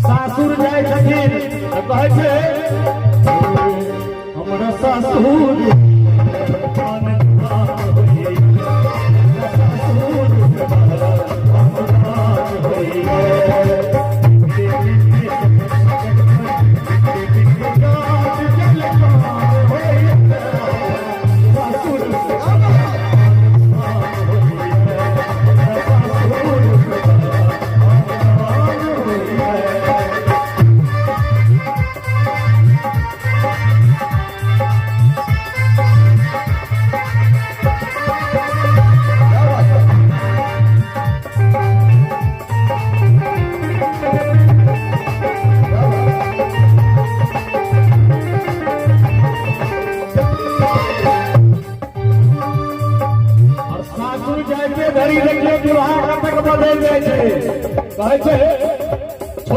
सासुर जाए छथिन कहे छे हमरा सासुर घड़ी देखिए दुल्हा कतक बदल जाए कहे